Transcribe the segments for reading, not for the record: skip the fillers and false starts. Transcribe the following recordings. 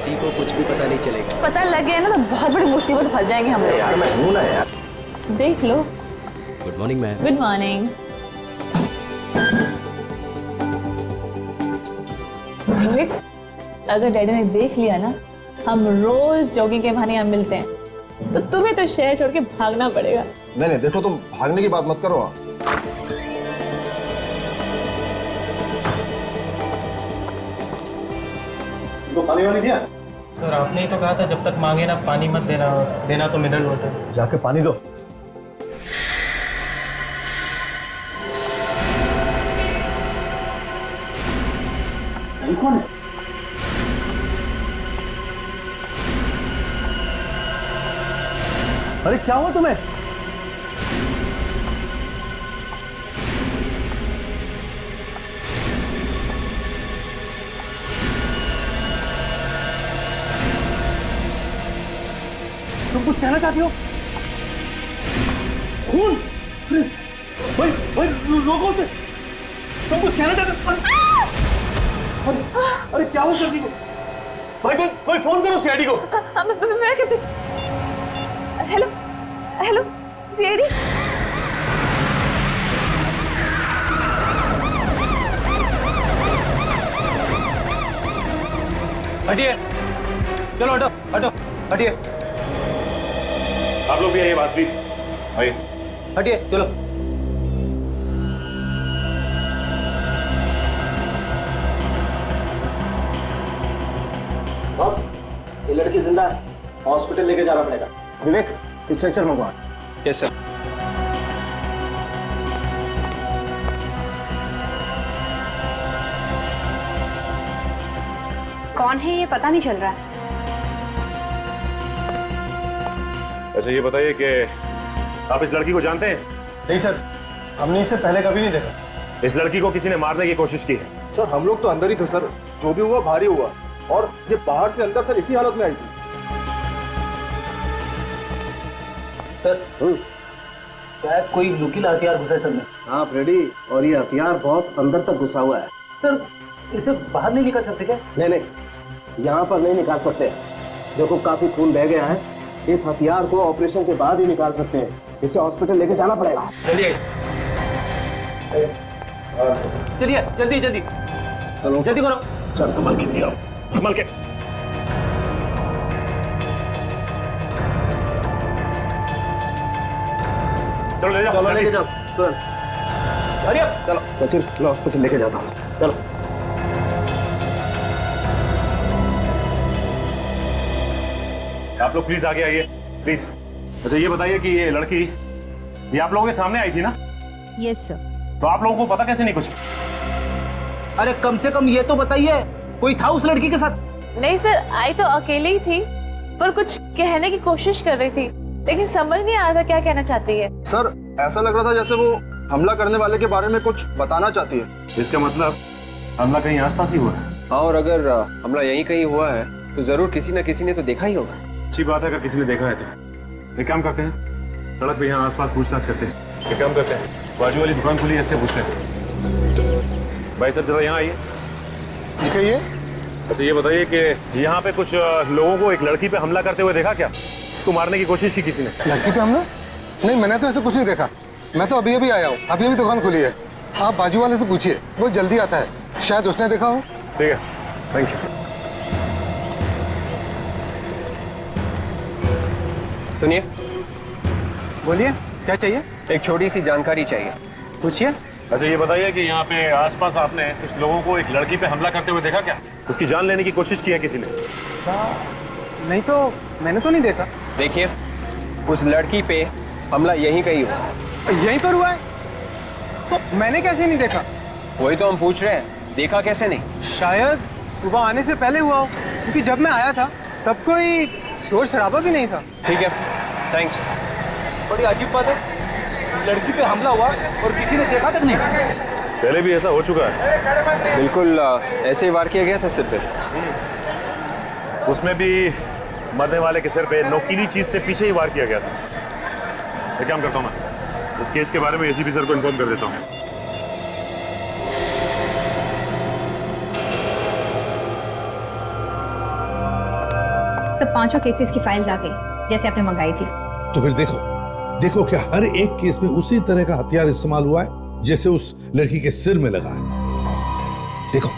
किसी को कुछ भी पता नहीं चलेगा। पता लग गया ना तो बहुत बड़ी मुसीबत फंस जाएंगे हम लोग। यार मैं हूं ना यार। देख लो। Good morning ma'am. Good morning. Rohit, अगर डैडी ने देख लिया ना हम रोज जॉगिंग के बहाने यहाँ मिलते हैं, तो तुम्हें तो शहर छोड़ के भागना पड़ेगा। नहीं देखो, तुम भागने की बात मत करो। तो पानी वाली दिया सर? आपने ही तो कहा था जब तक मांगे ना पानी मत देना, देना तो मिनरल वाटर। जाके पानी दो। ये कौन है? अरे क्या हुआ तुम्हें? तुम कुछ कहना चाहती हो? खून? अरे भाई भाई लोगों से तुम कुछ कहना चाहते हो? अरे क्या हुआ सर्दी को? भाई कोई फोन करो सीआईडी को। मैं कहती। Hello hello CID. हटिए, चलो हटो हटो हटिए। आप लोग भी आइए बात प्लीज। आइए। हटिए चलो। बॉस, ये लड़की जिंदा है, हॉस्पिटल लेके जाना पड़ेगा। विवेक, स्ट्रेचर मंगवा। Yes sir. कौन है ये पता नहीं चल रहा है। अच्छा ये बताइए कि आप इस लड़की को जानते हैं? नहीं सर, हमने इसे पहले कभी नहीं देखा। इस लड़की को किसी ने मारने की कोशिश की है। सर हम लोग तो अंदर ही थे सर, जो भी हुआ भारी हुआ, और ये बाहर से अंदर सर इसी हालत में आई थी। सर शायद कोई नुकीला हथियार घुसा है सर में। हाँ फ्रेडी, और ये हथियार बहुत अंदर तक घुसा हुआ है। सर इसे बाहर नहीं निकाल सकते क्या? नहीं, यहाँ पर नहीं निकाल सकते। देखो काफी खून बह गया है, इस हथियार को ऑपरेशन के बाद ही निकाल सकते हैं। इसे हॉस्पिटल लेके जाना पड़ेगा। चलिए चलिए, जल्दी जल्दी चलो जल्दी करो। चल संभल के लिए आओ, संभल के। चलो ले जाओ, चलो लेके जाओ तुरंत। हरिया चलो सचिन, मैं हॉस्पिटल लेके जाता हूँ। चलो आप लोग प्लीज आगे आइए प्लीज। अच्छा ये बताइए कि ये लड़की ये आप लोगों के सामने आई थी ना? Yes sir. तो आप लोगों को पता कैसे नहीं कुछ? अरे कम से कम ये तो बताइए, कोई था उस लड़की के साथ? नहीं सर, आई तो अकेले ही थी, पर कुछ कहने की कोशिश कर रही थी, लेकिन समझ नहीं आ रहा था क्या कहना चाहती है। सर ऐसा लग रहा था जैसे वो हमला करने वाले के बारे में कुछ बताना चाहती है। इसका मतलब हमला कहीं आसपास ही हुआ है। और अगर हमला यहीं कहीं हुआ है तो जरूर किसी न किसी ने तो देखा ही होगा। अच्छी बात है अगर किसी ने देखा है तो। एक काम करते हैं, सड़क पे यहाँ आसपास पूछताछ करते हैं। एक काम करते हैं, बाजू वाली दुकान खुली है, इससे पूछते हैं। भाई साहब जरा यहाँ आइए। कहिए। अच्छा ये बताइए कि यहाँ पे कुछ लोगों को एक लड़की पे हमला करते हुए देखा क्या? उसको मारने की कोशिश की किसी ने? लड़की पे हमला? नहीं, मैंने तो ऐसा कुछ नहीं देखा। मैं तो अभी अभी आया हूँ, अभी अभी दुकान खुली है। आप बाजू वाले से पूछिए, वो जल्दी आता है, शायद उसने देखा हो। ठीक है, थैंक यू। सुनिए, बोलिए क्या चाहिए? एक छोटी सी जानकारी चाहिए। पूछिए। अच्छा ये बताइए कि यहाँ पे आसपास आपने कुछ लोगों को एक लड़की पे हमला करते हुए देखा क्या? उसकी जान लेने की कोशिश की है किसी ने? नहीं तो मैंने तो नहीं देखा। देखिए, उस लड़की पे हमला यहीं कहीं हुआ। यहीं पर हुआ है तो मैंने कैसे नहीं देखा? वही तो हम पूछ रहे हैं, देखा कैसे नहीं? शायद सुबह आने से पहले हुआ हो, क्योंकि जब मैं आया था तब कोई शोर शराबा भी नहीं था। ठीक है, थैंक्स। बड़ी अजीब बात है, लड़की पे हमला हुआ और किसी ने देखा तक नहीं। पहले भी ऐसा हो चुका है। बिल्कुल ऐसे ही वार किया गया था सिर पे। उसमें भी मरने वाले के सिर पे नोकीली चीज से पीछे ही वार किया गया था। एक काम करता हूँ, मैं इस केस के बारे में एसीपी सर को इन्फॉर्म कर देता हूँ। सब 5 केसेस की फाइल्स आ गई जैसे आपने मंगाई थी। तो फिर देखो देखो क्या हर एक केस में उसी तरह का हथियार इस्तेमाल हुआ है जैसे उस लड़की के सिर में लगा है। देखो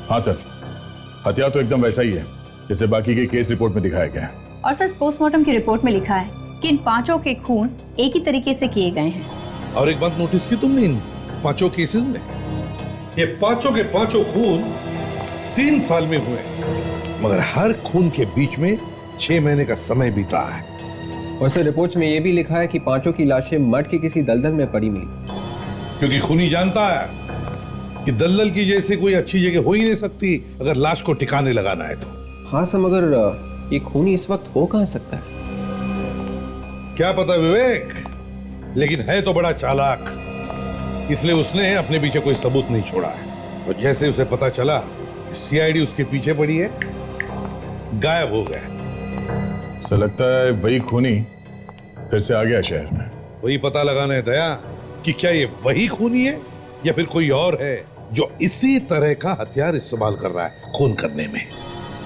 हाँ सर, हथियार तो एकदम वैसा ही है जैसे बाकी के केस रिपोर्ट में दिखाया गया है। और सर पोस्टमार्टम की रिपोर्ट में लिखा है कि इन 5 के खून एक ही तरीके से किए गए हैं। और एक बात नोटिस की तुमने इन 5 केसेस में, ये 5 के 5 खून 3 साल में हुए, मगर हर खून के बीच में 6 महीने का समय बीता है। और सर रिपोर्ट्स में ये भी लिखा है कि 5 की लाशें मठ के किसी दलदल में पड़ी मिली, क्योंकि खूनी जानता है कि दलदल की जैसी कोई अच्छी जगह हो ही नहीं सकती अगर लाश को ठिकाने लगाना है तो। हाँ सर, मगर ये खूनी इस वक्त हो कहाँ सकता है? क्या पता विवेक, लेकिन है तो बड़ा चालाक, इसलिए उसने अपने पीछे कोई सबूत नहीं छोड़ा है। और जैसे उसे पता चला कि सीआईडी उसके पीछे पड़ी है, गायब हो गया। ऐसा लगता है वही खूनी फिर से आ गया शहर में। वही पता लगाना है दया कि क्या ये वही खूनी है या फिर कोई और है जो इसी तरह का हथियार इस्तेमाल कर रहा है खून करने में।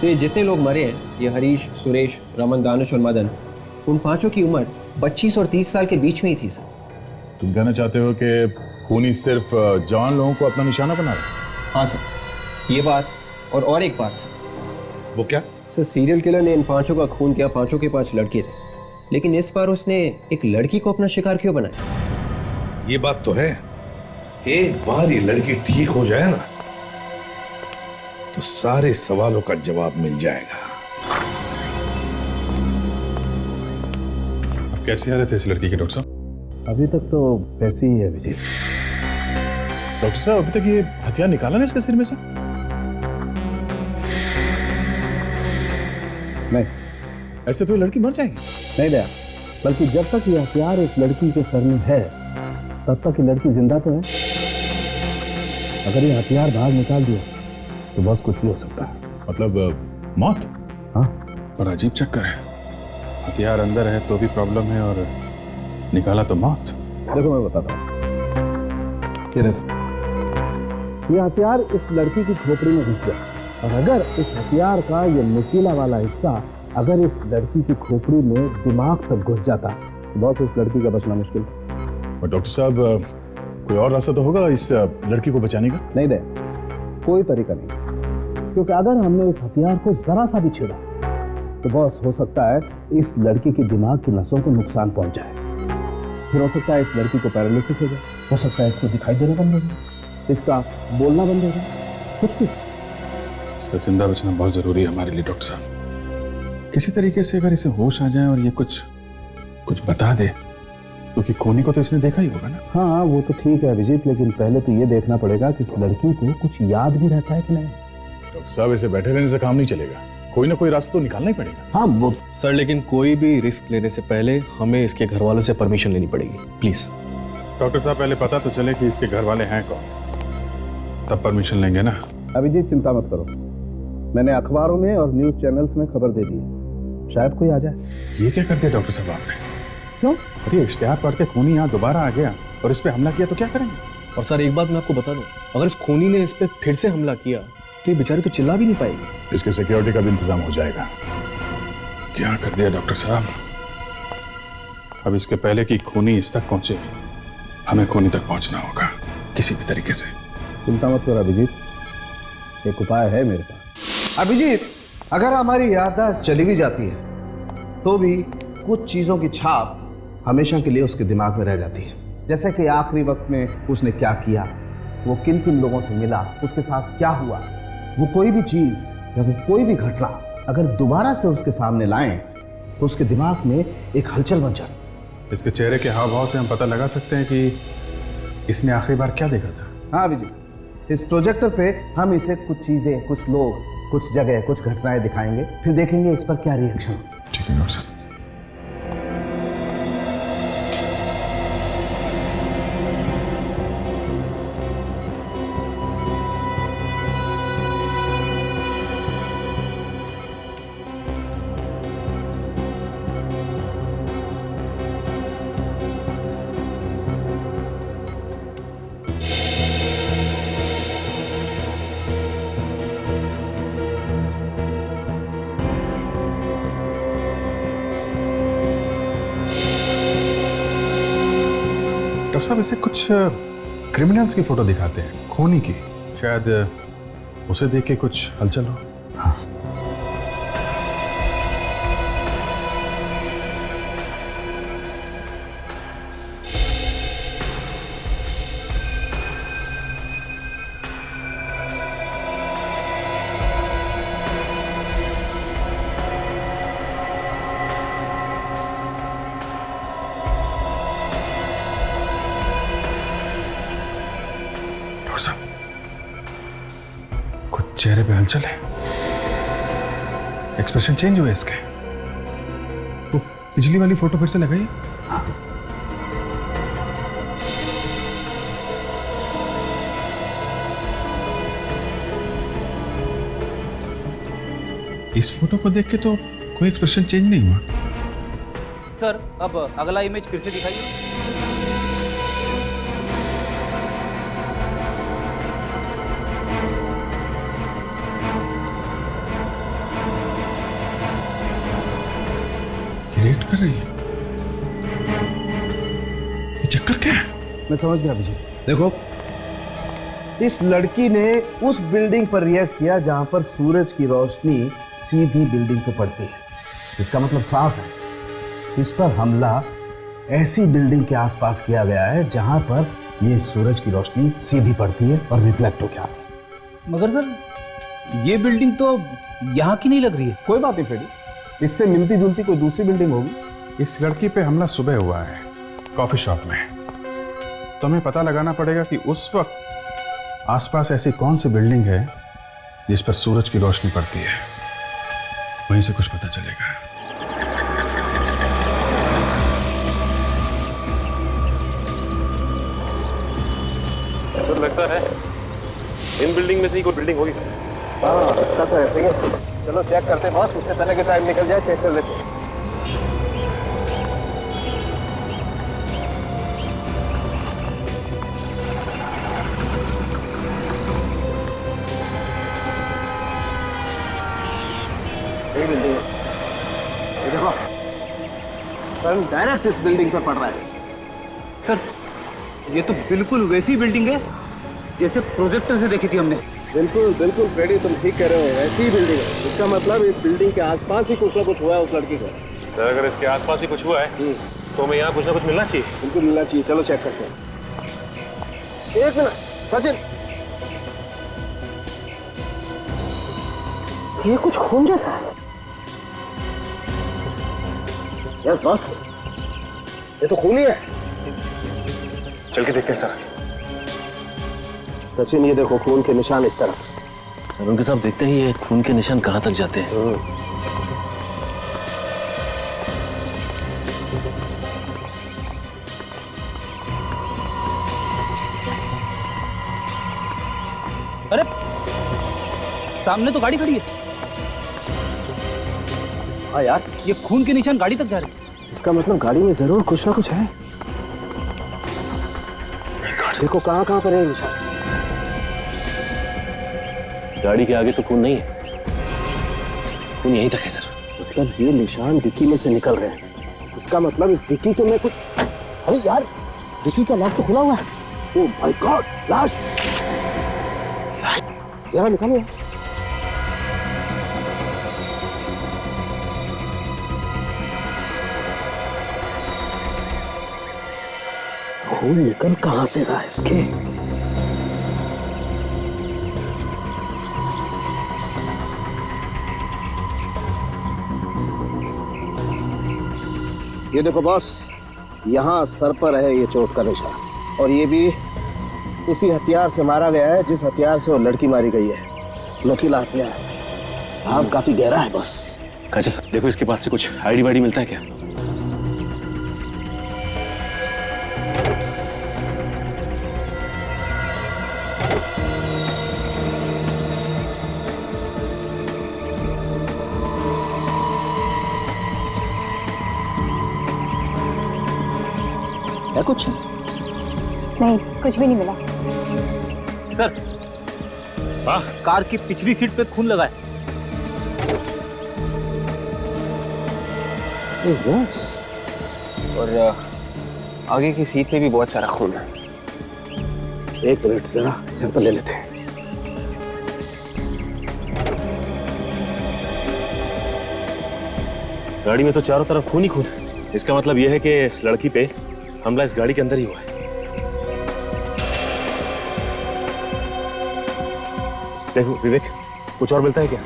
तो ये जितने लोग मरे हैं, ये हरीश, सुरेश, रमन, दानिश और मदन, उन 5 की उम्र 25 और 30 साल के बीच में ही थी सर। तुम कहना चाहते हो कि खूनी सिर्फ जवान लोगों को अपना निशाना बना रहा है? हाँ सर, ये बात और एक बात सर। वो क्या? सर सीरियल किलर ने इन 5 का खून किया, 5 के 5 लड़के थे, लेकिन इस बार उसने एक लड़की को अपना शिकार क्यों बनाया? ये बात तो है, एक बार ये लड़की ठीक हो जाए ना तो सारे सवालों का जवाब मिल जाएगा। अब कैसी हालत है इस लड़की की डॉक्टर साहब? अभी तक तो वैसी ही है विजय। डॉक्टर साहब अभी तक ये हथियार निकाला ना इसके सिर में से? नहीं ऐसे तो ये लड़की मर जाएगी। नहीं दया, बल्कि जब तक ये हथियार इस लड़की के सर में है तब तक ये लड़की जिंदा तो है। अगर ये हथियार बाहर निकाल दिया तो बहुत कुछ भी हो सकता है। मतलब मौत? हाँ, बड़ा अजीब चक्कर है, हथियार अंदर है तो भी प्रॉब्लम है और निकाला तो मौत। देखो मैं बताता हूँ, ये हथियार इस लड़की की खोपड़ी में घुस गया और अगर इस हथियार का ये नुकीला वाला हिस्सा अगर इस लड़की की खोपड़ी में दिमाग तक घुस जाता तो बहुत इस लड़की का बचना मुश्किल था। और डॉक्टर साहब कोई और रास्ता तो होगा इस लड़की को बचाने का? नहीं दे, कोई तरीका नहीं, क्योंकि अगर हमने इस हथियार को जरा सा भी छेड़ा तो बॉस हो सकता है इस लड़की के दिमाग की नसों को नुकसान पहुंच जाए। फिर हो सकता है इस लड़की को पैरालिसिस हो जाए, हो सकता है इसको दिखाई देना बंद हो जाए, इसका बोलना बंद हो जाए, कुछ भी। इसका जिंदा बचना बहुत जरूरी है हमारे लिए डॉक्टर साहब। किसी तरीके से अगर इसे होश आ जाए और ये कुछ बता दे, क्योंकि खूनी को तो इसने देखा ही होगा ना। हाँ वो तो ठीक है अभिजीत, लेकिन पहले तो ये देखना पड़ेगा कि इस लड़की को कुछ याद भी रहता है कि नहीं। डॉक्टर साहब इसे बैठे रहने से काम नहीं चलेगा, कोई ना कोई रास्ता तो निकालना ही पड़ेगा। हाँ वो सर, लेकिन कोई भी रिस्क लेने से पहले हमें इसके घर वालों से परमिशन लेनी पड़ेगी, प्लीज। डॉक्टर साहब पहले पता तो चले कि इसके घर वाले हैं कौन, तब परमिशन लेंगे ना। अभिजीत चिंता मत करो, मैंने अखबारों में और न्यूज चैनल्स में खबर दे दी है, शायद कोई आ जाए। ये क्या कर दिया डॉक्टर साहब आपने? क्यों? अरे इश्तिहार पढ़ के खूनी यहाँ दोबारा आ गया और इस पे हमला किया तो क्या करेंगे? और सर एक बात मैं आपको बता दूं, अगर इस खूनी ने इस पे फिर से हमला किया तो ये बेचारी तो चिल्ला भी नहीं पाएगी। इसके सिक्योरिटी का भी इंतजाम हो जाएगा। क्या कर दिया डॉक्टर साहब? अब इसके पहले कि खूनी इस तक पहुंचे, हमें खूनी तक पहुंचना होगा किसी भी तरीके से। चिंता मत करो अभिजीत, एक उपाय है मेरे पास। अभिजीत, अगर हमारी याददाश्त चली भी जाती है तो भी कुछ चीजों की छाप हमेशा के लिए उसके दिमाग में रह जाती है, जैसे कि आखिरी वक्त में उसने क्या किया, वो किन किन लोगों से मिला, उसके साथ क्या हुआ। वो कोई भी चीज या वो कोई भी घटना अगर दोबारा से उसके सामने लाएं तो उसके दिमाग में एक हलचल मच जाती। इसके चेहरे के हाव भाव से हम पता लगा सकते हैं कि इसने आखिरी बार क्या देखा था। हाँ अभिजीत, इस प्रोजेक्टर पे हम इसे कुछ चीजें, कुछ लोग, कुछ जगह, कुछ घटनाएं दिखाएंगे, फिर देखेंगे इस पर क्या रिएक्शन। ठीक है डॉक्टर साहब। डॉक्टर साहब इसे कुछ क्रिमिनल्स की फोटो दिखाते हैं, खूनी की। शायद उसे देख के कुछ हलचल हो। कुछ चेहरे पे हलचल है, एक्सप्रेशन चेंज हुए इसके। वो पिछली वाली फोटो फिर से लगाइए। इस फोटो को देख के तो कोई एक्सप्रेशन चेंज नहीं हुआ। सर अब अगला इमेज फिर से दिखाइए। रिएक्ट कर रही है, ये चक्कर क्या है? मैं समझ गया विजय। देखो, इस लड़की ने उस बिल्डिंग पर रिएक्ट किया जहां पर सूरज की रोशनी सीधी बिल्डिंग पे पड़ती है। इसका मतलब साफ है, इस पर हमला ऐसी बिल्डिंग के आसपास किया गया है जहां पर ये सूरज की रोशनी सीधी पड़ती है और रिफ्लेक्ट होकर आती है। मगर सर, ये बिल्डिंग तो यहाँ की नहीं लग रही है। कोई बात नहीं फ्रेडी, इससे मिलती जुलती कोई दूसरी बिल्डिंग होगी। इस लड़की पे हमला सुबह हुआ है कॉफी शॉप में, तो हमें पता लगाना पड़ेगा कि उस वक्त आसपास ऐसी कौन सी बिल्डिंग है जिस पर सूरज की रोशनी पड़ती है। वहीं से कुछ पता चलेगा। सर लगता है इन बिल्डिंग में से ही कोई बिल्डिंग होगी सर। हाँ लगता तो ऐसे ही। चलो चेक करते हैं बॉस, इससे पहले कि टाइम निकल जाए चेक कर लेते हैं। यही बिल्डिंग है, ये देखो सर, डायरेक्ट इस बिल्डिंग पर पड़ रहा है। सर, ये तो बिल्कुल वैसी बिल्डिंग है जैसे प्रोजेक्टर से देखी थी हमने। बिल्कुल बिल्कुल फ्रेडी, तुम ठीक कह रहे हो, ऐसी ही बिल्डिंग है। इसका मतलब इस बिल्डिंग के आसपास ही कुछ ना कुछ हुआ है उस लड़की को। सर अगर इसके आसपास ही कुछ हुआ है तो हमें यहाँ कुछ ना कुछ मिलना चाहिए। बिल्कुल मिलना चाहिए। चलो चेक करते हैं। एक मिनट सचिन, ये कुछ खून जैसा है। यस बॉस, ये तो खून ही है। चल के देखते हैं सर। सचिन ये देखो खून के निशान इस तरफ। सर उनके साथ देखते ही ये खून के निशान कहाँ तक जाते हैं। अरे सामने तो गाड़ी खड़ी है। हाँ यार, ये खून के निशान गाड़ी तक जा रहे हैं। इसका मतलब गाड़ी में जरूर कुछ ना कुछ है। देखो कहाँ पर है निशान। गाड़ी के आगे तो खून नहीं है, खून यहीं तक है सर। मतलब ये निशान डिक्की में से निकल रहे हैं। इसका मतलब इस डिक्की के में कुछ, अरे यार डिक्की का लॉक तो खुला हुआ है। ओह माय गॉड, लाश जरा निकालो। खून निकल कहां से रहा है इसके? ये देखो बॉस, यहाँ सर पर है ये चोट का निशान, और ये भी उसी हथियार से मारा गया है जिस हथियार से वो लड़की मारी गई है। नुकीला हथियार, घाव काफी गहरा है बॉस। काजल देखो इसके पास से कुछ आईडी वाईडी मिलता है क्या? है कुछ? नहीं, कुछ भी नहीं मिला। सर, कार की पिछली सीट पे खून लगा है। यस, और आगे की सीट पे भी बहुत सारा खून है। एक मिनट जरा सैंपल ले लेते हैं। गाड़ी में तो चारों तरफ खून ही खून है। इसका मतलब यह है कि इस लड़की पे हमला इस गाड़ी के अंदर ही हुआ है। देखो विवेक, कुछ और मिलता है क्या?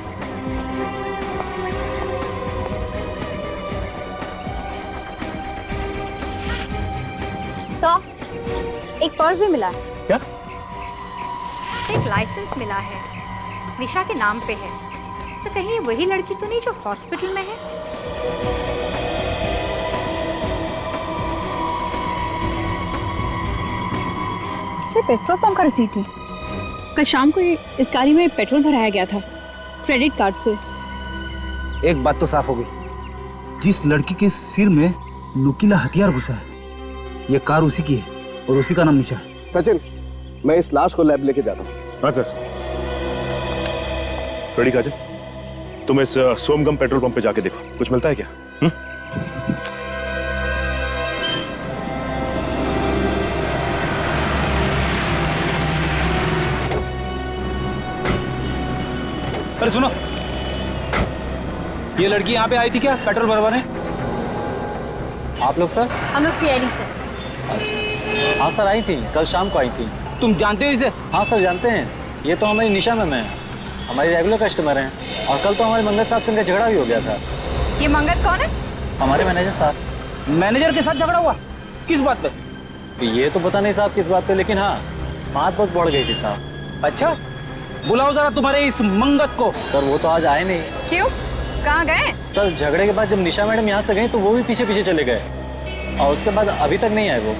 एक पर्स भी मिला है। क्या? एक लाइसेंस मिला है, निशा के नाम पे है। तो कहीं ये वही लड़की तो नहीं जो हॉस्पिटल में है? इसमें पेट्रोल पंप का रसीद है। कल शाम को इस गाड़ी में पेट्रोल भराया गया था क्रेडिट कार्ड से। एक बात तो साफ हो गई, जिस लड़की के सिर में नुकीला हथियार घुसा है, ये कार उसी की है और उसी का नाम निशा है। सचिन, मैं इस लाश को लैब लेके जाता हूँ। हाँ सर। फ्रेडी काजल, तुम इस सोमगम पेट्रोल पंप पे जाके देखो, कुछ मिलता है क्या? अरे सुनो, ये लड़की यहाँ पे आई थी क्या पेट्रोल भरवाने? आप लोग सर? हम लोग सीआईडी से। अच्छा, हाँ सर आई थी, कल शाम को आई थी। तुम जानते हो इसे? हाँ सर जानते हैं, ये तो हमारी निशा मैम है, हमारी रेगुलर कस्टमर हैं। और कल तो हमारे मंगत साहब से इनका झगड़ा भी हो गया था। ये मंगत कौन है? हमारे मैनेजर साहब। मैनेजर के साथ झगड़ा हुआ? किस बात पे? ये तो पता नहीं साहब किस बात पे, लेकिन हाँ बात बहुत बढ़ गई थी साहब। अच्छा, बुलाओ जरा तुम्हारे इस मंगत को। सर वो तो आज आए नहीं। क्यों, कहाँ गए? सर झगड़े के बाद जब निशा मैडम यहाँ से गई तो वो भी पीछे पीछे चले गए और उसके बाद अभी तक नहीं आए वो।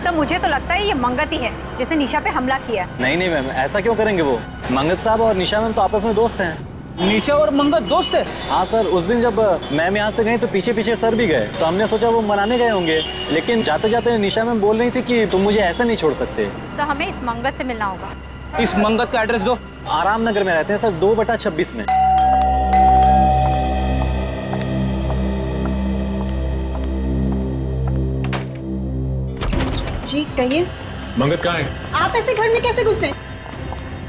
सर मुझे तो लगता है ये मंगत ही है जिसने निशा पे हमला किया। नहीं मैम, ऐसा क्यों करेंगे वो? मंगत साहब और निशा मैम तो आपस में दोस्त हैं। निशा और मंगत दोस्त है? हाँ सर, उस दिन जब मैम यहाँ से गई तो पीछे पीछे सर भी गए, तो हमने सोचा वो मनाने गए होंगे, लेकिन जाते जाते निशा मैम बोल रही थी कि तुम मुझे ऐसा नहीं छोड़ सकते। तो हमें इस मंगत से मिलना होगा। इस मंगत का एड्रेस दो। आराम नगर में रहते हैं सर, 2/26 में। जी कहिए। मंगत कहाँ है? आप ऐसे घर में कैसे घुसे?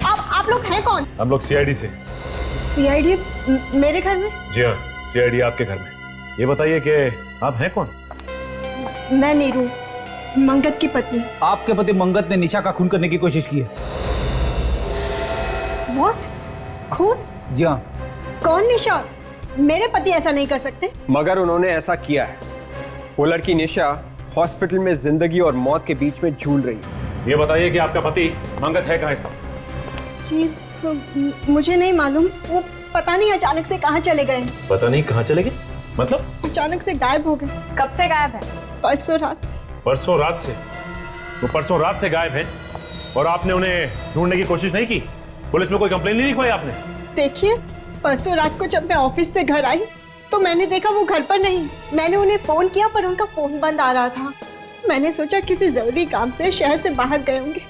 आप लोग हैं कौन? हम लोग सीआईडी से। सीआईडी मेरे घर में? जी हाँ, सीआईडी आपके घर में। ये बताइए कि आप हैं कौन? मैं नीरू, मंगत की पत्नी। आपके पति मंगत ने निशा का खून करने की कोशिश की है। What? खून? जी हाँ। कौन निशा? मेरे पति ऐसा नहीं कर सकते। मगर उन्होंने ऐसा किया है। वो लड़की निशा हॉस्पिटल में जिंदगी और मौत के बीच में झूल रही है। ये बताइए कि आपका पति मंगत है कहाँ इस वक्त? जी मुझे नहीं मालूम, वो पता नहीं अचानक से कहाँ चले गए। पता नहीं कहाँ चले गए? मतलब? अचानक से गायब हो गए। कब से गायब है? परसों रात से। परसों रात से? वो परसों रात से गायब है और आपने उन्हें ढूंढने की कोशिश नहीं की? पुलिस में कोई कंप्लेन नहीं लिखवाई आपने? देखिए, परसों रात को जब मैं ऑफिस से घर आई तो मैंने देखा वो घर पर नहीं। मैंने उन्हें फोन किया पर उनका फोन बंद आ रहा था। मैंने सोचा किसी जरूरी काम से शहर से बाहर गए होंगे,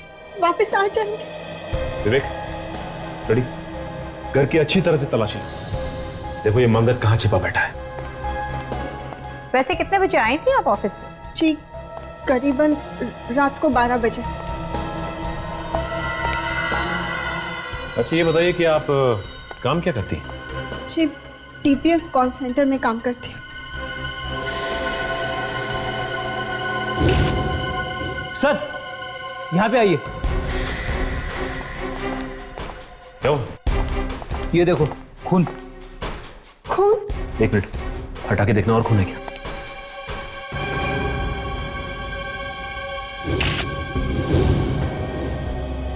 वापस आ जाएंगे। विवेक, रेडी? घर की अच्छी तरह से तलाशी। देखो ये मंगत कहाँ छिपा बैठा है। वैसे कितने बजे आई थी आप ऑफिस से? जी करीबन रात को 12 बजे। अच्छा ये बताइए कि आप काम क्या करती हैं? जी टीपीएस कॉल सेंटर में काम करती हूँ। सर यहाँ पे आइए। क्या हुआ? ये देखो खून। खून? एक मिनट, हटा के देखना और खून है क्या?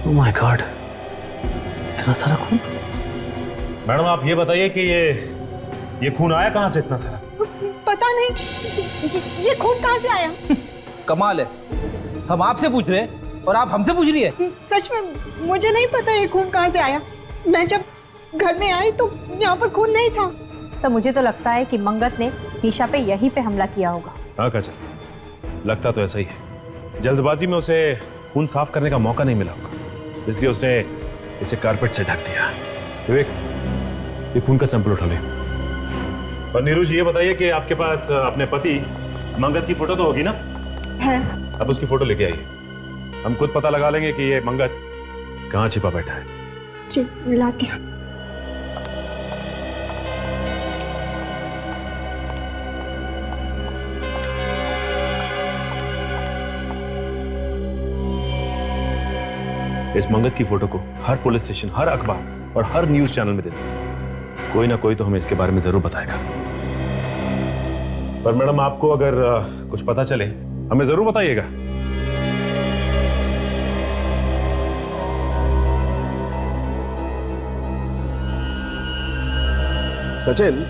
ओह माय गॉड, इतना सारा खून। मैडम आप ये बताइए कि ये खून आया कहाँ से इतना सारा? पता नहीं, ये खून कहाँ से आया? कमाल है, हम आपसे पूछ रहे हैं और आप हमसे पूछ रही है। सच में मुझे नहीं पता ये खून कहाँ से आया। मैं जब घर में आई तो यहाँ पर खून नहीं था। सर मुझे तो लगता है कि मंगत ने निशा पे यहीं पे हमला किया होगा। हाँ काजल, लगता तो ऐसा ही है। जल्दबाजी में उसे खून साफ करने का मौका नहीं मिला होगा, इसलिए उसने इसे कारपेट से ढक दिया। विवेक, ये खून का सैंपल उठा ले। और नीरू जी ये बताइए कि आपके पास अपने पति मंगत की फोटो तो होगी ना? है। अब उसकी फोटो लेके आइए, हम खुद पता लगा लेंगे कि ये मंगत कहाँ छिपा बैठा है। जी लाती हूँ। इस मंगत की फोटो को हर पुलिस स्टेशन, हर अखबार और हर न्यूज चैनल में दे दें। कोई ना कोई तो हमें इसके बारे में जरूर बताएगा। पर मैडम, आपको अगर कुछ पता चले हमें जरूर बताइएगा। सचिन,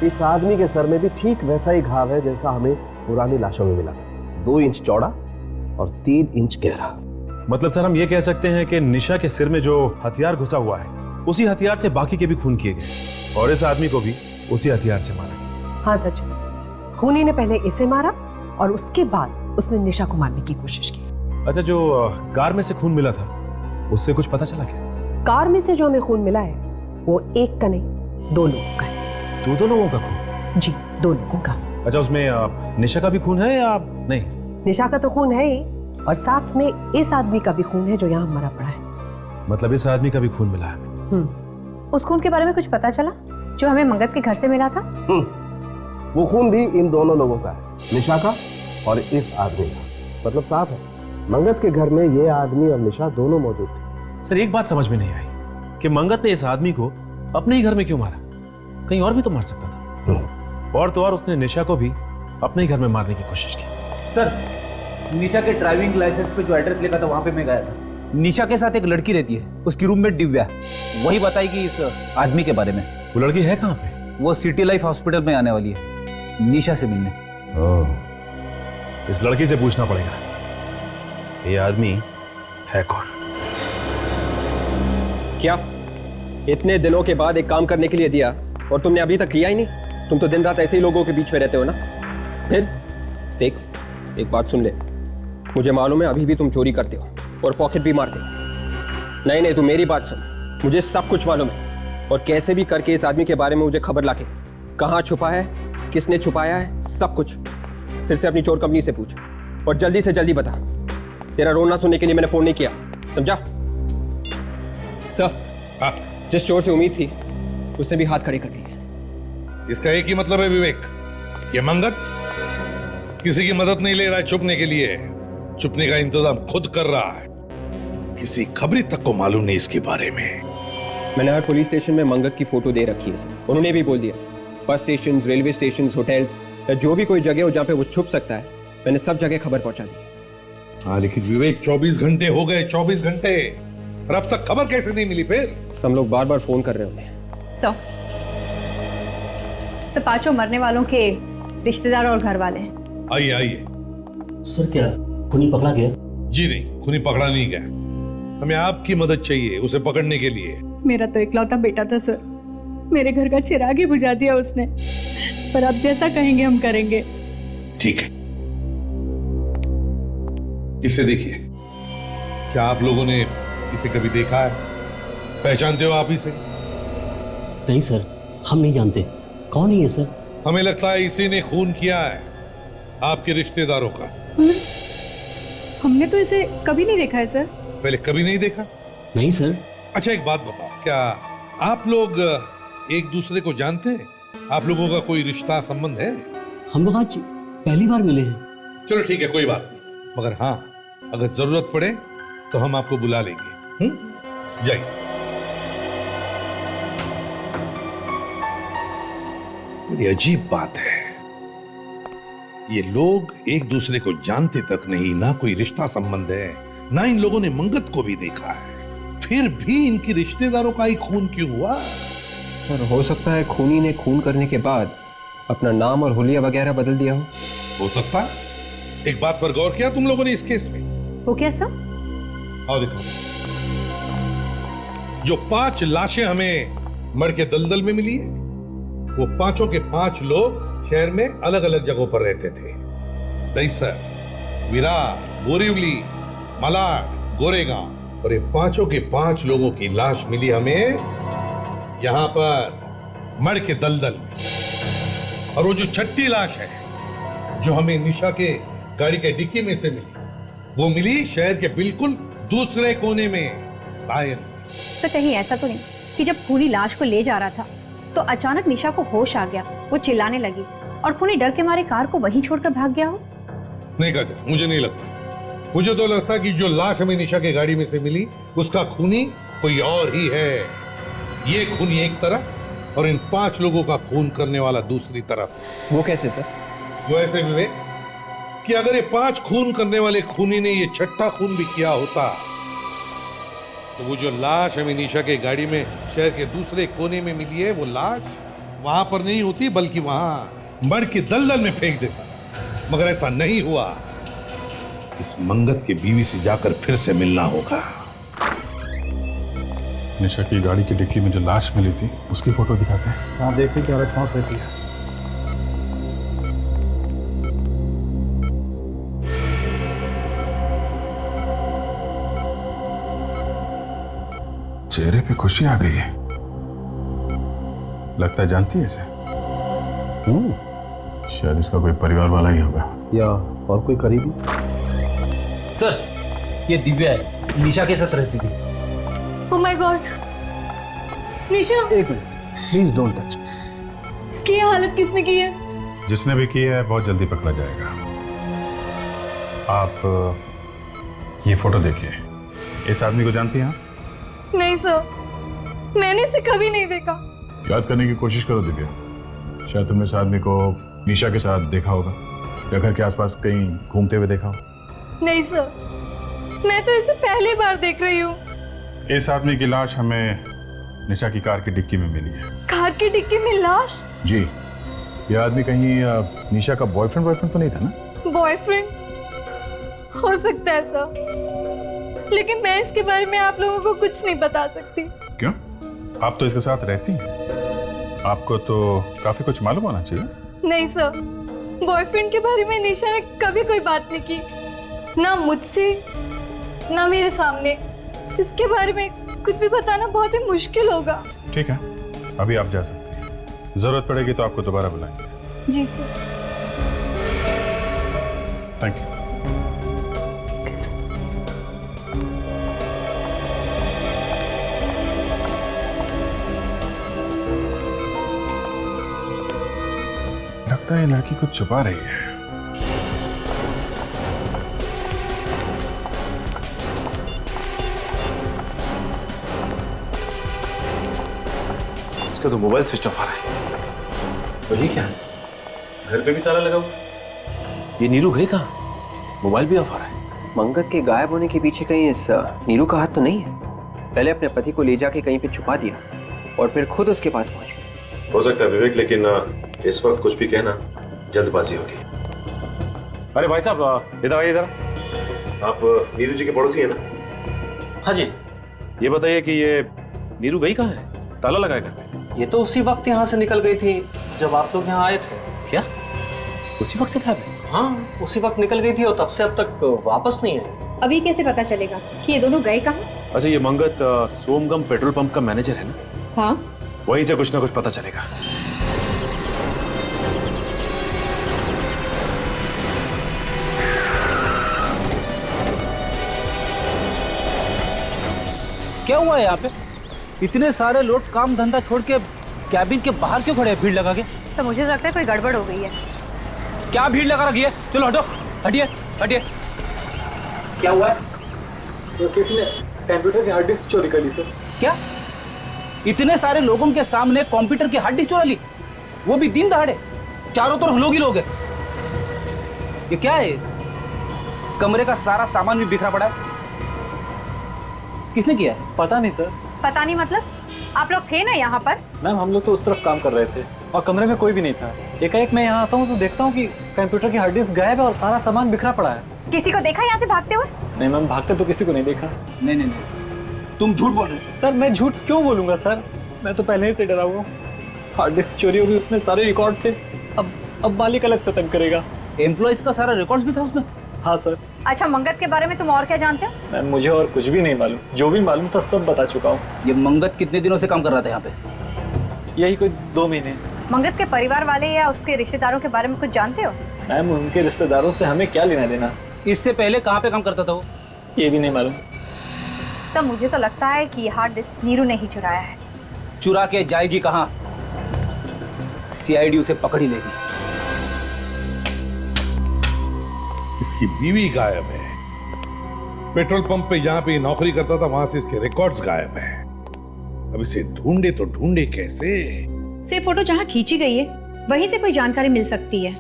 इस आदमी के सर में भी ठीक वैसा ही घाव है जैसा हमें पुरानी लाशों में मिला था। 2 इंच चौड़ा और 3 इंच गहरा। मतलब सर, हम ये कह सकते हैं कि निशा के सिर में जो हथियार घुसा हुआ है, उसी हथियार से बाकी के भी खून किए गए और इस आदमी को भी उसी हथियार से मारा गया। हाँ सच, खूनी ने पहले इसे मारा और उसके बाद उसने निशा को मारने की कोशिश की। अच्छा, जो कार में से खून मिला था उससे कुछ पता चला क्या? कार में से जो हमें खून मिला है वो एक का नहीं, 2 लोगों का है। 2 लोगों का खून? जी, 2 लोगों का। अच्छा, उसमें निशा का भी खून है या नहीं? निशा का तो खून है ही और साथ में इस आदमी का भी खून है जो यहाँ मरा पड़ा है। मतलब इस आदमी का भी खून मिला है? उस खून के बारे में कुछ पता चला जो हमें मंगत के घर से मिला था? वो खून भी इन दोनों लोगों का है, निशा का और इस आदमी का। मतलब साफ है, मंगत के घर में ये आदमी और निशा दोनों मौजूद थे। सर, एक बात समझ में नहीं आई कि मंगत ने इस आदमी को अपने ही घर में क्यों मारा? कहीं और भी तो मार सकता था। और तो और उसने निशा को भी अपने ही घर में मारने की कोशिश की। सर, निशा के ड्राइविंग लाइसेंस पे जो एड्रेस लिखा था वहां पे मैं गया था। निशा के साथ एक लड़की रहती है, उसकी रूममेट दिव्या, वही बताएगी इस आदमी के बारे में। वो लड़की है कहाँ पे? वो सिटी लाइफ हॉस्पिटल में आने वाली है निशा से मिलने। इस लड़की से पूछना पड़ेगा ये आदमी है कौन। क्या इतने दिनों के बाद एक काम करने के लिए दिया और तुमने अभी तक किया ही नहीं? तुम तो दिन रात ऐसे ही लोगों के बीच में रहते हो ना। फिर देख, एक बात सुन ले, मुझे मालूम है अभी भी तुम चोरी करते हो और पॉकेट भी मारते हो। नहीं नहीं, तू मेरी बात सुन, मुझे सब कुछ मालूम है और कैसे भी करके इस आदमी के बारे में मुझे खबर लाके, कहाँ छुपा है, किसने छुपाया है, सब कुछ फिर से अपनी चोर कंपनी से पूछ और जल्दी से जल्दी बता। तेरा रोना सुनने के लिए मैंने फोन नहीं किया, समझा? सर, जिस चोर से उम्मीद थी उसने भी हाथ खड़े कर दिए। इसका एक ही मतलब है विवेक, ये मंगत किसी की मदद नहीं ले रहा है छुपने के लिए, छुपने का इंतजाम खुद कर रहा है। किसी खबरी तक को मालूम नहीं इसके बारे में। मैंने हर पुलिस स्टेशन में मंगत की फोटो दे रखी है सर। उन्होंने भी बोल दिया, bus station, railway station, hotels या जो भी कोई जगह हो जहाँ पे वो छुप सकता है, मैंने सब जगह खबर पहुंचा दी। हाँ, लेकिन विवेक 24 घंटे हो गए, 24 घंटे, और अब तक खबर कैसे नहीं मिली? फिर सब लोग बार बार फोन कर रहे होंगे। सब 5 मरने वालों के रिश्तेदार और घर वाले हैं। आइए आइए। सर, क्या खूनी पकड़ा गया? जी नहीं, खूनी पकड़ा नहीं गया। हमें आपकी मदद चाहिए उसे पकड़ने के लिए। मेरा तो इकलौता बेटा था सर, मेरे घर का चिराग ही बुझा दिया उसने। पर आप जैसा कहेंगे हम करेंगे। ठीक है, इसे देखिए। क्या आप लोगों ने इसे कभी देखा है? पहचानते हो आप इसे? नहीं सर, हम नहीं जानते। कौन है ये सर? हमें लगता है इसी ने खून किया है आपके रिश्तेदारों का। हमने तो इसे कभी नहीं देखा है सर। पहले कभी नहीं देखा? नहीं सर। अच्छा, एक बात बताओ, क्या आप लोग एक दूसरे को जानते हैं? आप लोगों का कोई रिश्ता संबंध है? हम लोग आज पहली बार मिले हैं। चलो ठीक है, कोई बात नहीं, मगर हाँ, अगर जरूरत पड़े तो हम आपको बुला लेंगे। जाइए। बड़ी अजीब बात है, ये लोग एक दूसरे को जानते तक नहीं, ना कोई रिश्ता संबंध है, ना इन लोगों ने मंगत को भी देखा है, फिर भी इनके रिश्तेदारों का ही खून क्यों हुआ? सर, हो सकता है खूनी ने खून करने के बाद अपना नाम और हुलिया वगैरह बदल दिया हो सकता है। एक बात पर गौर किया तुम लोगों ने इस केस में? वो क्या सर? आओ देखो, जो 5 लाशें हमें मर के दलदल में मिली है, वो 5 के 5 लोग शहर में अलग अलग जगहों पर रहते थे। दहीसर, विरार, बोरीवली, मलाड, गोरेगांव, और ये 5 के 5 लोगों की लाश मिली हमें यहां पर मर के दलदल में। और वो जो 6ठी लाश है, जो हमें निशा के गाड़ी के डिक्की में से मिली। वो मिली शहर के बिल्कुल दूसरे कोने में, सायन। सर कहीं ऐसा तो नहीं कि जब खूनी लाश को ले जा रहा था तो अचानक निशा को होश आ गया, वो चिल्लाने लगी और खूनी डर के मारे कार को वहीं छोड़कर भाग गया हो? नहीं काजल, मुझे नहीं लगता। मुझे तो लगता कि जो लाश हमें निशा के गाड़ी में से मिली उसका खूनी कोई और ही है। ये खूनी एक तरफ और इन 5 लोगों का खून करने वाला दूसरी तरफ। वो कैसे सर? वो ऐसे विवेक कि अगर ये 5 खून करने वाले खूनी ने ये 6ठा खून भी किया होता तो वो जो लाश हमें निशा के गाड़ी में शहर के दूसरे कोने में मिली है, वो लाश वहां पर नहीं होती बल्कि वहां मर के दलदल में फेंक देता। मगर ऐसा नहीं हुआ। इस मंगत के बीवी से जाकर फिर से मिलना होगा। निशा की गाड़ी की डिक्की में जो लाश मिली थी उसकी फोटो दिखाते हैं। हाँ, देखिए क्या रिस्पॉन्स रहती है। चेहरे पे खुशी आ गई है, लगता है जानती है इसे। शायद इसका कोई परिवार वाला ही होगा या और कोई करीबी। सर ये दिव्या है, निशा के साथ रहती थी। ओह माय गॉड, निशा। एक मिनट प्लीज डोंट टच। इसकी ये हालत किसने की है? जिसने भी की है बहुत जल्दी पकड़ा जाएगा। आप ये फोटो देखिए। इस आदमी को जानती हैं आप? नहीं सर, मैंने इसे कभी नहीं देखा। याद करने की कोशिश करो दिव्या, शायद तुमने इस आदमी को निशा के साथ देखा होगा या घर के आसपास कहीं घूमते हुए देखा हो। नहीं सर, मैं तो इसे पहली बार देख रही हूँ। इस आदमी की लाश हमें निशा की कार की डिक्की में मिली है। कार की डिक्की में लाश? जी, यह आदमी कहीं निशा का बॉयफ्रेंड तो नहीं था ना? बॉयफ्रेंड हो सकता है सर, लेकिन मैं इसके बारे में आप लोगों को कुछ नहीं बता सकती। क्यों? आप तो इसके साथ रहती हैं, आपको तो काफी कुछ मालूम होना चाहिए। नहीं सर, बॉयफ्रेंड के बारे में निशा ने कभी कोई बात नहीं की, ना मुझसे ना मेरे सामने। इसके बारे में कुछ भी बताना बहुत ही मुश्किल होगा। ठीक है, अभी आप जा सकती हैं, जरूरत पड़ेगी तो आपको दोबारा बुलाएंगे। जी सर। Thank you. लगता है ये लड़की कुछ छुपा रही है। इसका तो मोबाइल स्विच ऑफ आ रहा है। तो ये क्या है? घर पे भी ताला लगा हुआ। ये नीरू है कहाँ? मोबाइल भी ऑफ आ रहा है। मंगत के गायब होने के पीछे कहीं इस नीरू का हाथ तो नहीं है? पहले अपने पति को ले जाके कहीं पे छुपा दिया और फिर खुद उसके पास पहुंच गई। हो सकता है विवेक, लेकिन इस वक्त कुछ भी कहना जल्दबाजी होगी। अरे भाई साहब इधर आइए, इधर। आप नीरू जी के पड़ोसी हैं ना? हाँ जी। ये बताइए कि ये नीरू गई कहाँ है? ताला लगाए घर पे? ये तो उसी वक्त यहाँ से निकल गई थी जब आप लोग यहाँ आए थे। क्या उसी वक्त से गायब है? हाँ, उसी वक्त निकल गई थी और तब से अब तक वापस नहीं आई। अभी कैसे पता चलेगा कि ये दोनों गए कहाँ? अच्छा, ये मंगत सोमगम पेट्रोल पंप का मैनेजर है ना? हाँ, वहीं से कुछ ना कुछ पता चलेगा। क्या हुआ है यहाँ पे? इतने सारे लोग काम धंधा छोड़ के कैबिन के बाहर क्यों खड़े हैं भीड़ लगा के? तो मुझे तो लगता है कोई गड़बड़ हो गई है। क्या भीड़ लगा रखी है? चलो हटो, हटिए हटिए। क्या हुआ है? तो किसी ने कंप्यूटर की हार्ड डिस्क चोरी कर ली सर। क्या? इतने सारे लोगों के सामने कंप्यूटर की हार्ड डिस्क चुरा ली, वो भी दिन दहाड़े? चारों तरफ लोग ही लोग हैं। ये क्या है? कमरे का सारा सामान भी बिखरा पड़ा है। किसने किया है? पता नहीं सर। पता नहीं मतलब? आप लोग थे ना यहाँ पर? मैम हम लोग तो उस तरफ काम कर रहे थे और कमरे में कोई भी नहीं था। एकाएक मैं यहाँ आता हूँ तो देखता हूँ कि कंप्यूटर की हार्ड डिस्क गायब है और सारा सामान बिखरा पड़ा है। किसी को देखा यहाँ से भागते हुए? नहीं मैम, भागते तो किसी को नहीं देखा। नहीं नहीं नहीं, तुम झूठ बोल रहे हो। सर मैं झूठ क्यों बोलूंगा सर, मैं तो पहले ही से डरा हुआ हूँ। हार्ड डिस्क चोरी होगी, उसमें सारे रिकॉर्ड थे। अब मालिक अलग से तंग करेगा। एम्प्लॉयज का सारा रिकॉर्ड्स भी था उसमें? हाँ सर। अच्छा, मंगत के बारे में तुम और क्या जानते हो? मैम मुझे और कुछ भी नहीं मालूम, जो भी मालूम था सब बता चुका हूँ। ये मंगत कितने दिनों से काम कर रहा था यहाँ पे? यही कोई 2 महीने। मंगत के परिवार वाले या उसके रिश्तेदारों के बारे में कुछ जानते हो? मैम उनके रिश्तेदारों से हमें क्या लेना देना? इससे पहले कहाँ पे काम करता था वो? ये भी नहीं मालूम। तब मुझे तो लगता है कि ये हार्ड डिस्क नीरू ने ही चुराया है। चुरा के जाएगी कहाँ? सीआईडी उसे पकड़ ही लेगी। इसकी बीवी गायब है। पेट्रोल पंप पे जहां पे ये नौकरी करता था वहां से इसके रिकॉर्ड्स गायब है। अब इसे ढूंढे तो ढूंढे कैसे? से फोटो जहाँ खींची गई है वहीं से कोई जानकारी मिल सकती है।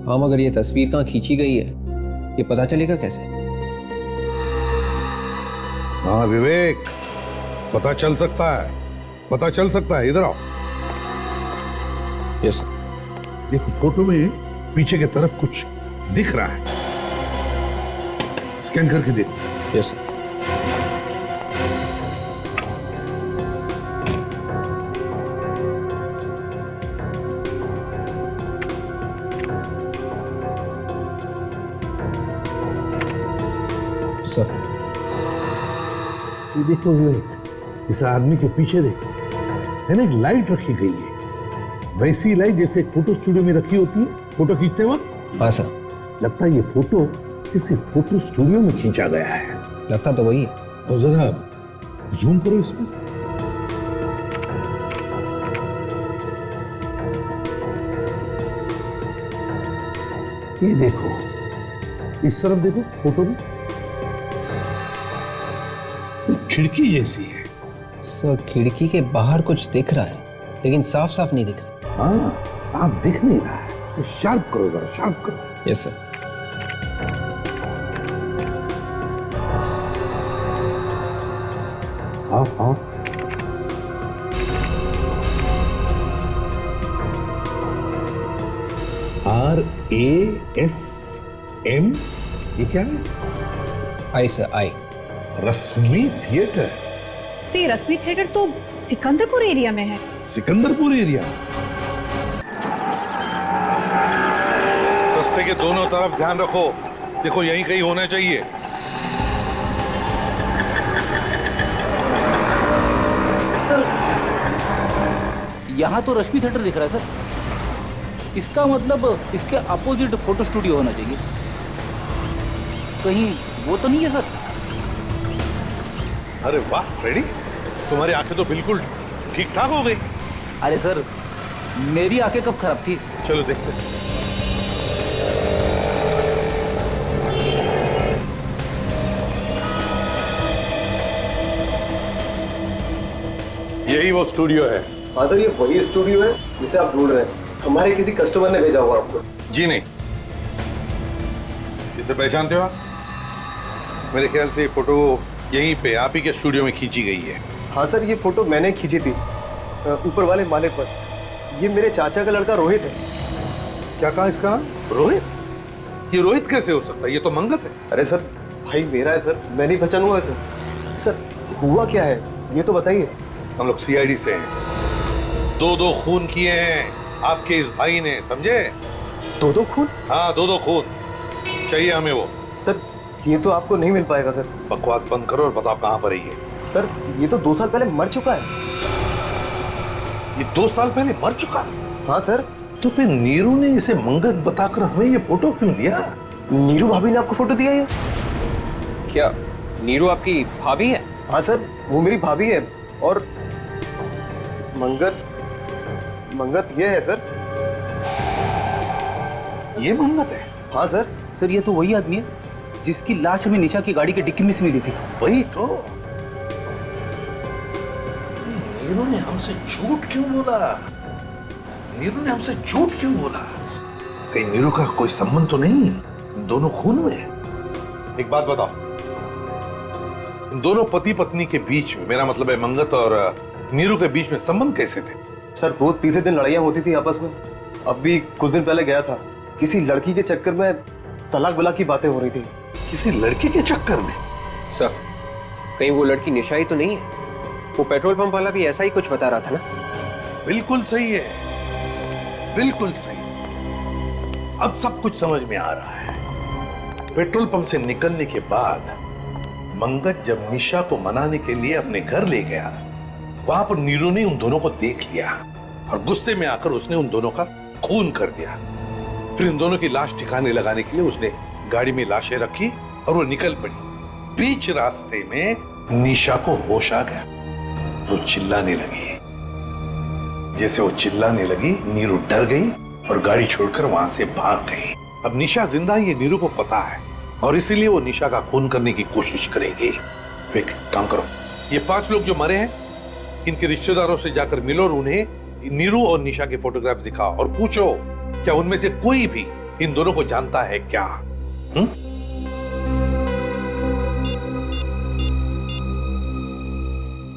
हाँ, मगर ये तस्वीर कहाँ खींची गई है ये पता चलेगा कैसे? हाँ विवेक, पता चल सकता है, पता चल सकता है। इधर आओ। यस। देखो फोटो में पीछे की तरफ कुछ दिख रहा है, स्कैन करके देखो। यस। ये देखो विवेक, इस आदमी के पीछे देखो, है ना, एक लाइट रखी गई है, वैसी लाइट जैसे एक फोटो स्टूडियो में रखी होती है फोटो खींचते वक्त। हाँ सर। लगता है ये फोटो किसी फोटो स्टूडियो में खींचा गया है। लगता तो वही है। और जरा जूम करो इसमें। ये देखो, इस तरफ देखो फोटो में खिड़की जैसी है। सर खिड़की के बाहर कुछ दिख रहा है लेकिन साफ साफ नहीं दिख रहा। हाँ, साफ दिख नहीं रहा है, उसे शार्प करो जरा, शार्प करो। Yes sir. हाँ हाँ, RASM, ये क्या है? आई सर, आई। रश्मि थिएटर। से रश्मि थिएटर तो सिकंदरपुर एरिया में है। सिकंदरपुर एरिया? रास्ते के दोनों तरफ ध्यान रखो, देखो यहीं कहीं होना चाहिए। यहाँ तो रश्मि थिएटर दिख रहा है सर। इसका मतलब इसके अपोजिट फोटो स्टूडियो होना चाहिए। कहीं वो तो नहीं है सर? अरे वाह फ्रेडी, तुम्हारी आंखें तो बिल्कुल ठीक ठाक हो गई। अरे सर, मेरी आंखें कब खराब थी? चलो देखते हैं। यही वो स्टूडियो है। हाँ सर, ये वही स्टूडियो है जिसे आप ढूंढ रहे हैं। हमारे किसी कस्टमर ने भेजा हुआ आपको। जी नहीं। इसे पहचानते हो आप? मेरे ख्याल से ये फोटो यहीं पे आप ही के स्टूडियो में खींची गई है। हाँ सर, ये फोटो मैंने खींची थी ऊपर वाले माले पर। ये मेरे चाचा का लड़का रोहित है। क्या कहा इसका नाम? रोहित? ये रोहित कैसे हो सकता है? ये तो मंगत है। अरे सर, भाई मेरा है सर, मैं नहीं पहचानूंगा सर। सर हुआ क्या है ये तो बताइए। हम लोग सीआईडी से हैं। दो खून किए हैं आपके इस भाई ने, समझे? दो खून? हाँ, दो खून चाहिए हमें वो। सर ये तो आपको नहीं मिल पाएगा सर। बकवास बंद करो और बताओ कहाँ पर है ये। सर ये तो 2 साल पहले मर चुका है। ये 2 साल पहले मर चुका है? हाँ सर। तो फिर नीरू ने इसे मंगत बताकर हमें ये फोटो क्यों दिया? नीरू भाभी ने आपको फोटो दिया ये? क्या नीरू आपकी भाभी है? हाँ सर, वो मेरी भाभी है। और मंगत ये है सर। ये मंगत है? हाँ सर। सर ये तो वही आदमी है जिसकी लाश हमें निशा की गाड़ी के डिक्की में से मिली थी। वही तो। नीरू ने हमसे झूठ क्यों बोला? नीरू ने हमसे झूठ क्यों बोला? कहीं नीरू का कोई संबंध तो नहीं इन दोनों खून में? एक बात बताओ, इन दोनों पति पत्नी के बीच में, मेरा मतलब है मंगत और नीरू के बीच में संबंध कैसे थे? सर रोज तीसरे दिन लड़ाइयाँ होती थी आपस में। अब भी कुछ दिन पहले गया था, किसी लड़की के चक्कर में तलाक बलाक की बातें हो रही थी। किसी लड़की के चक्कर में? सर कहीं वो लड़की निशा ही तो नहीं है? वो पेट्रोल पंप वाला भी ऐसा ही कुछ बता रहा था ना? बिल्कुल सही है, बिल्कुल सही। अब सब कुछ समझ में आ रहा है। पेट्रोल पंप से निकलने के बाद मंगत जब निशा को मनाने के लिए अपने घर ले गया, वहां पर नीरू ने उन दोनों को देख लिया और गुस्से में आकर उसने उन दोनों का खून कर दिया। फिर इन दोनों की लाश ठिकाने लगाने के लिए उसने गाड़ी में लाशें रखी और वो निकल पड़ी। बीच रास्ते में निशा को होश आ गया, वो चिल्लाने लगी। जैसे वो चिल्लाने लगी, नीरू डर गई और गाड़ी छोड़कर वहां से भाग गई। अब निशा जिंदा है ये नीरू को पता है और इसीलिए वो निशा का खून करने की कोशिश करेंगे। एक काम करो, ये 5 लोग जो मरे हैं इनके रिश्तेदारों से जाकर मिलो और उन्हें नीरू और निशा के फोटोग्राफ दिखाओ और पूछो क्या उनमें से कोई भी इन दोनों को जानता है क्या?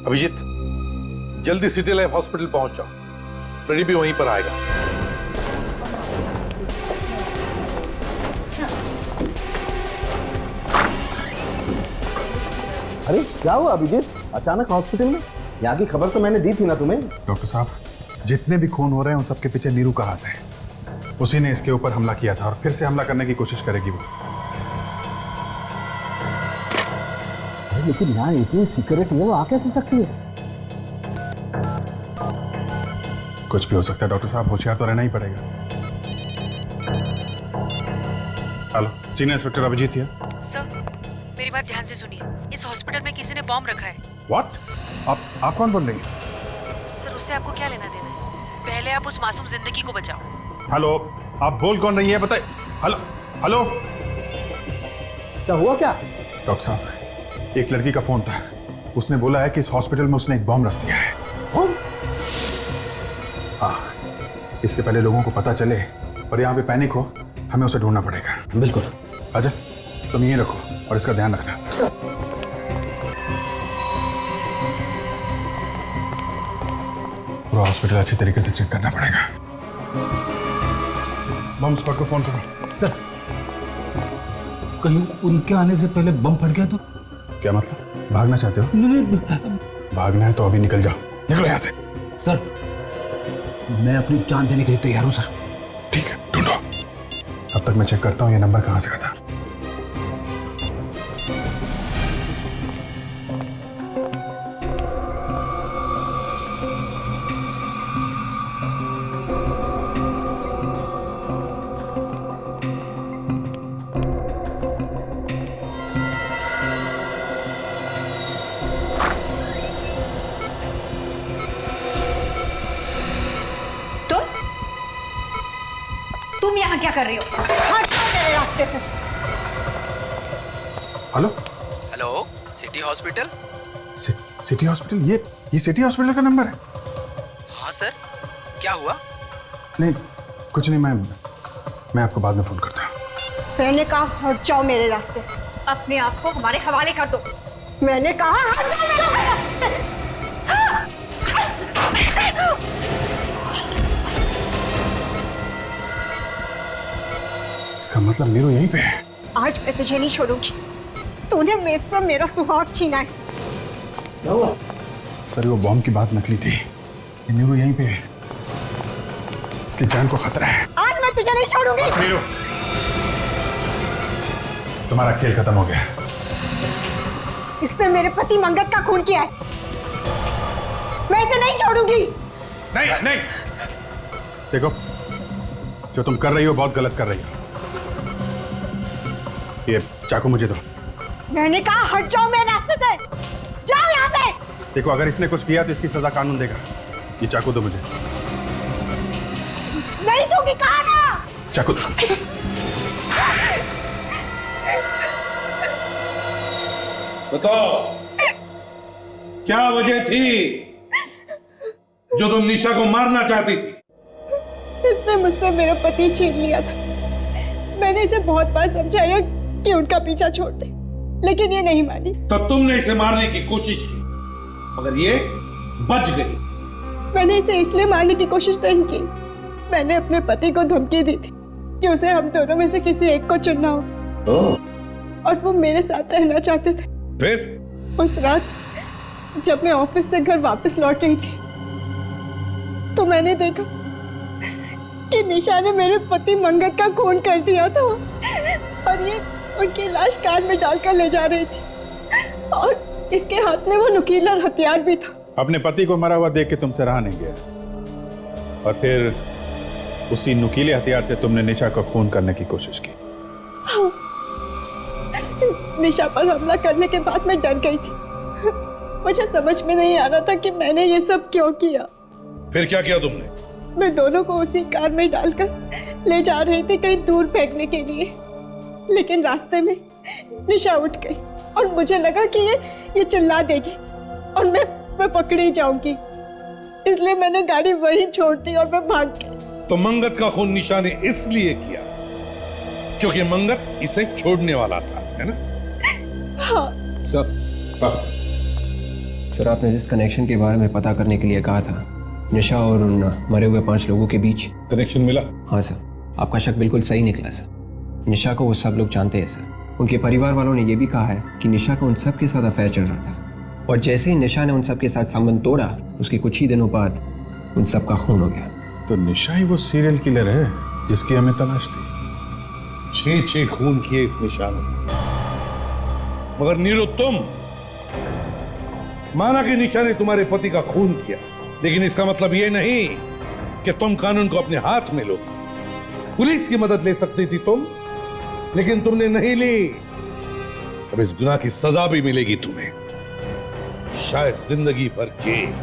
अभिजीत, जल्दी सिटी लाइफ हॉस्पिटल पहुंच जाओ, फ्रेडी भी वहीं पर आएगा। अरे क्या हुआ अभिजीत, अचानक हॉस्पिटल में? यहाँ की खबर तो मैंने दी थी ना तुम्हें। डॉक्टर साहब, जितने भी खून हो रहे हैं उन सबके पीछे नीरू का हाथ है। उसी ने इसके ऊपर हमला किया था और फिर से हमला करने की कोशिश करेगी वो। लेकिन यहाँ इतनी सीक्रेट है, वो आ कैसे सकती है? कुछ भी हो सकता है डॉक्टर साहब, होशियार तो रहना ही पड़ेगा। हेलो, सीनियर इंस्पेक्टर अभिजीत है। सर, मेरी बात ध्यान से सुनिए। इस हॉस्पिटल में किसी ने बॉम्ब रखा है। व्हाट? आप कौन बोल रही हैं? सर, उससे आपको क्या लेना देना है? पहले आप उस मासूम जिंदगी को बचाओ। हेलो, आप बोल कौन रही है बताइए। हेलो हेलो, क्या हुआ क्या? डॉक्टर साहब, एक लड़की का फोन था, उसने बोला है कि इस हॉस्पिटल में उसने एक बॉम्ब रख दिया है। हाँ, इसके पहले लोगों को पता चले और यहाँ पे पैनिक हो, हमें उसे ढूंढना पड़ेगा। बिल्कुल। अजय, तुम यहीं रखो और इसका ध्यान रखना। पूरा हॉस्पिटल अच्छी तरीके से चेक करना पड़ेगा। बम स्क्वाड को फोन करो। सर, कहीं उनके आने से पहले बम फट गया तो? क्या मतलब, भागना चाहते हो? भागना है तो अभी निकल जाओ, निकलो यहाँ से। सर, मैं अपनी जान देने के लिए तैयार हूँ सर। ठीक है, ढूंढो। तब तक मैं चेक करता हूँ ये नंबर कहाँ से का था। तुम यहाँ क्या कर रही हो? हट जाओ मेरे रास्ते से। Hello hello, city hospital? City hospital? ये सिटी हॉस्पिटल का नंबर है? हाँ सर, क्या हुआ? नहीं, कुछ नहीं, मैं आपको बाद में फोन करता हूँ। मैंने कहा हट जाओ मेरे रास्ते से। अपने आप को हमारे हवाले कर दो। मैंने कहा हट जाओ मेरे रास्ते से। इसका मतलब नीरू यहीं पे है। आज मैं तुझे नहीं छोड़ूंगी। तूने मेरे से मेरा सुहाग छीना है। क्या हुआ? सर, वो बॉम्ब की बात नकली थी। नीरू यहीं पे है, इसकी जान को खतरा है। आज मैं तुझे नहीं छोड़ूंगी। नीरू, तुम्हारा खेल खत्म हो गया। इसने मेरे पति मंगत का खून किया है। मैं इसे नहीं छोड़ूंगी। नहीं नहीं, देखो, जो तुम कर रही हो बहुत गलत कर रही हो। ये चाकू मुझे दो। मैंने कहा हट जाओ मेरे रास्ते से। जाओ यहाँ से। देखो, अगर इसने कुछ किया तो इसकी सजा कानून देगा। ये चाकू दो मुझे। नहीं दूंगी, कहा ना। चाकू। बताओ, क्या वजह थी जो तुम निशा को मारना चाहती थी? इसने मुझसे मेरा पति छीन लिया था। मैंने इसे बहुत बार समझाया कि उनका पीछा छोड़ दे, लेकिन ये नहीं मानी। तो तुमने इसे मारने की कोशिश की, मगर ये बच गई। मैंने इसे इसलिए मारने की कोशिश नहीं की। मैंने अपने पति को धमकी दी थी कि उसे हम दोनों में से किसी एक को चुनना हो, और वो मेरे साथ रहना चाहते थे। फिर उस रात जब मैं ऑफिस से घर वापस लौट रही थी तो मैंने देखा कि निशा ने मेरे पति मंगत का खून कर दिया था और ये उनकी लाश कार में डालकर ले जा रही थी और इसके हाथ में वो नुकीला हथियार भी था। अपने पति को मरा हुआ देख के तुमसे रहा नहीं गया। और फिर उसी नुकीले हथियार से तुमने निशा को खून करने की कोशिश की। हाँ। निशा पर हमला करने के बाद मैं डर गई थी। मुझे समझ में नहीं आ रहा था कि मैंने ये सब क्यों किया। फिर क्या किया तुमने? मैं दोनों को उसी कार में डालकर ले जा रही थी कहीं दूर फेंकने के लिए, लेकिन रास्ते में निशा उठ गई और मुझे लगा कि ये चिल्ला देगी और मैं पकड़ी जाऊंगी, इसलिए मैंने गाड़ी वहीं छोड़ दी और मैं भाग गई। तो मंगत का खून निशा ने इसलिए किया क्योंकि मंगत इसे छोड़ने वाला था, है ना? हाँ। सर आपने जिस कनेक्शन के बारे में पता करने के लिए कहा था, निशा और उन मरे हुए 5 लोगों के बीच कनेक्शन मिला? हाँ सर, आपका शक बिल्कुल सही निकला सर। निशा को वो सब लोग जानते हैं सर। उनके परिवार वालों ने यह भी कहा है कि निशा का उन सब के साथ अफेयर चल रहा था, और जैसे ही निशा ने उन सब के साथ संबंध तोड़ा, उसके कुछ ही दिनों बाद उन सब का खून हो गया। तो निशा ही वो सीरियल किलर है जिसकी हमें तलाश थी। 6 खून किए इस निशा ने। मगर नीरू, तुम माना कि निशा ने तुम्हारे पति का खून किया, लेकिन इसका मतलब यह नहीं कि तुम कानून को अपने हाथ में लो। पुलिस की मदद ले सकती थी तुम, लेकिन तुमने नहीं ली। अब इस गुनाह की सजा भी मिलेगी तुम्हें, शायद जिंदगी भर जेल।